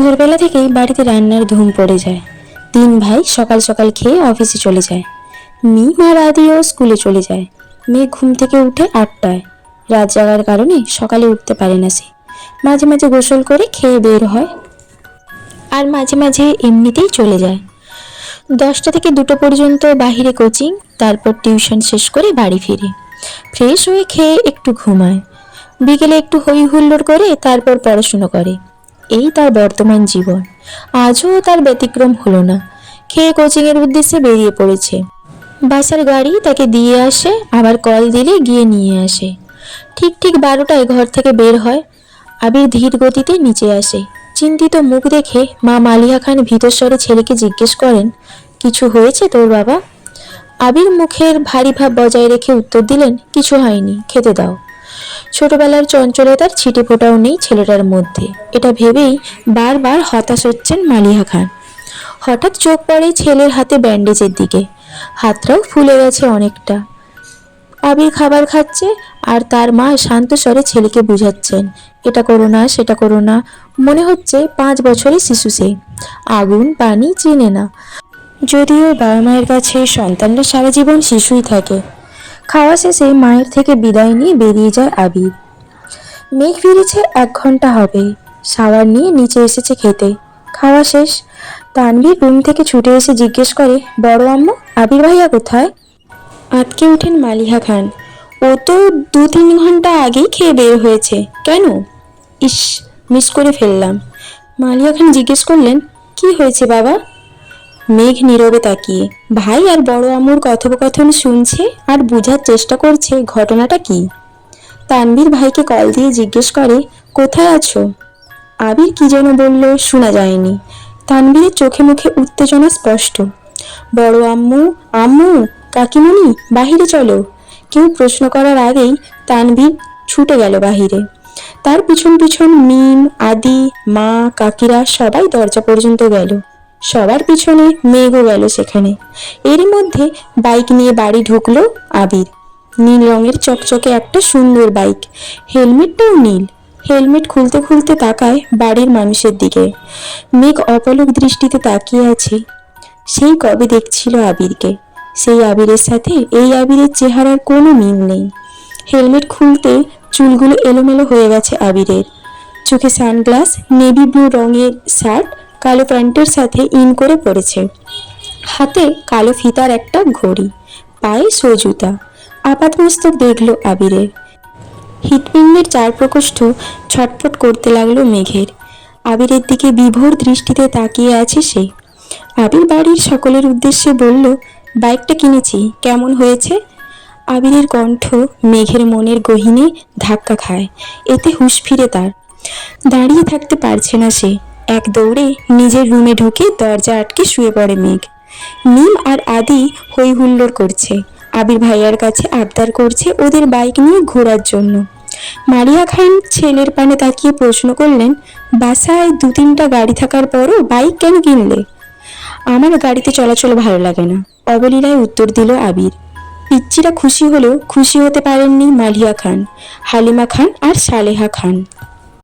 ভোরবেলা থেকেই বাড়িতে রান্নার ধুম পড়ে যায়। তিন ভাই সকাল সকাল খেয়ে অফিসে চলে যায়। মিম আর আদিও স্কুলে চলে যায়। মেয়ে ঘুম থেকে উঠে 8টায়। রাত জাগার কারণে সকালে উঠতে পারে না সে। মাঝে মাঝে গোসল করে খেয়ে বের হয়, আর মাঝে মাঝে এমনিতেই চলে যায়। 10টা থেকে 2টো পর্যন্ত বাহিরে কোচিং, তারপর টিউশন শেষ করে বাড়ি ফিরে ফ্রেশ হয়ে খেয়ে একটু ঘুমায়। বিকেলে একটু হই হুল্লোড় করে তারপর পড়াশুনো করে। এই তার বর্তমান জীবন। আজও তার ব্যতিক্রম হলো না। খেয়ে কোচিংয়ের উদ্দেশ্যে বেরিয়ে পড়েছে। বাসার গাড়ি তাকে দিয়ে আসে, আবার কল দিলে গিয়ে নিয়ে আসে। ঠিক ঠিক 12টায় ঘর থেকে বের হয়। আবির ধীর গতিতে নিচে আসে। চিন্তিত মুখ দেখে মা মালিহা খান ভীতস্বরে ছেলেকে জিজ্ঞেস করেন, কিছু হয়েছে তোর বাবা? আবির মুখের ভারী ভাব বজায় রেখে উত্তর দিলেন, কিছু হয়নি, খেতে দাও। ছোটবেলার চঞ্চলতার ছিটে ফোটাও নেই ছেলেটার মধ্যে, এটা ভেবেই বারবার হতাশ হচ্ছেন মালিহা খান। হঠাৎ চোখ পড়ে ছেলের হাতে ব্যান্ডেজের দিকে। হাতটাও ফুলে গেছে অনেকটা। আবির খাবার খাচ্ছে, আর তার মা শান্ত স্বরে ছেলেকে বুঝাচ্ছেন, এটা করো না, সেটা করো না। মনে হচ্ছে 5 বছরের শিশু সে। আগুন পানি চেনে না। যদিও বাবা মায়ের কাছে সন্তানরা সারা জীবন শিশুই থাকে। খাওয়া শেষে মায়ের থেকে বিদায় নিয়ে বেরিয়ে যায় আবির। মেঘ ফিরেছে 1 ঘন্টা হবে। শাওয়ার নিয়ে নিচে এসেছে খেতে। খাওয়া শেষ। তানভীর রুম থেকে ছুটে এসে জিজ্ঞেস করে, বড় আম্মু, আবির ভাইয়া কোথায়? আটকে ওঠেন মালিহা খান। ও তো 2-3 ঘন্টা আগেই খেয়ে বের হয়েছে। কেন? ইস, মিস করে ফেললাম। মালিহা খান জিজ্ঞেস করলেন, কি হয়েছে বাবা? মেঘ নীরবে তাকিয়ে ভাই আর বড় আম্মুর কথোপকথন শুনছে আর বোঝার চেষ্টা করছে ঘটনাটা কি। তানভীর ভাইকে কল দিয়ে জিজ্ঞেস করে, কোথায় আছো? আবির কি যেন বলল, শোনা যায়নি। তানভীরের চোখে মুখে উত্তেজনা স্পষ্ট। বড় আম্মু, আম্মু, কাকিমণি, বাহিরে চলো। কেউ প্রশ্ন করার আগেই তানভীর ছুটে গেল বাহিরে। তার পিছন পিছন মিম, আদি, মা, কাকিরা সবাই দরজা পর্যন্ত গেল। সবার পিছনে মেঘও গেল সেখানে। এরই মধ্যে বাইক নিয়ে বাড়ি ঢুকলো আবির। নীল রঙের চকচকে একটা সুন্দর বাইক, হেলমেটটাও নীল। হেলমেট খুলতে খুলতে তাকায় বাড়ির মানুষের দিকে। মেঘ অপলক দৃষ্টিতে তাকিয়ে আছে। সেই কবে দেখছিল আবিরকে। সেই আবিরের সাথে এই আবিরের চেহারার কোনো মিল নেই। হেলমেট খুলতে চুলগুলো এলোমেলো হয়ে গেছে আবিরের। চোখে সানগ্লাস, নেভি ব্লু রঙের শার্ট, কালো প্যান্টের সাথে ইন করে পড়েছে। হাতে কালো ফিতার একটা ঘড়ি, পায়ে শো জুতা। আপাতমস্তক দেখলো আবিরের। হৃৎপিণ্ডের 4 প্রকোষ্ঠ ছটফট করতে লাগলো মেঘের। আবিরের দিকে বিভোর দৃষ্টিতে তাকিয়ে আছে সে। আবির বাড়ির সকলের উদ্দেশ্যে বলল, বাইকটা কিনেছি, কেমন হয়েছে? আবিরের কণ্ঠ মেঘের মনের গহীনে ধাক্কা খায়। এতে হুঁশ ফিরে তার। দাঁড়িয়ে থাকতে পারছে না সে। এক দৌড়ে নিজের রুমে ঢুকে দরজা আটকে শুয়ে পড়ে মেঘ। মিম আর আদি হই হুল্লোড় করছে। আবির ভাইয়ার কাছে আবদার করছে ওদের বাইক নিয়ে ঘোরার জন্য। মারিয়া খান ছেলের পানে তাকিয়ে প্রশ্ন করলেন, বাসায় 2-3টা গাড়ি থাকার পরও বাইক কেন কিনলে? আমার গাড়িতে চলাচল ভালো লাগে না, অবলীলায় উত্তর দিল আবির। পিচ্চিরা খুশি হলেও খুশি হতে পারেননি মালিয়া খান, হালিমা খান আর সালেহা খান।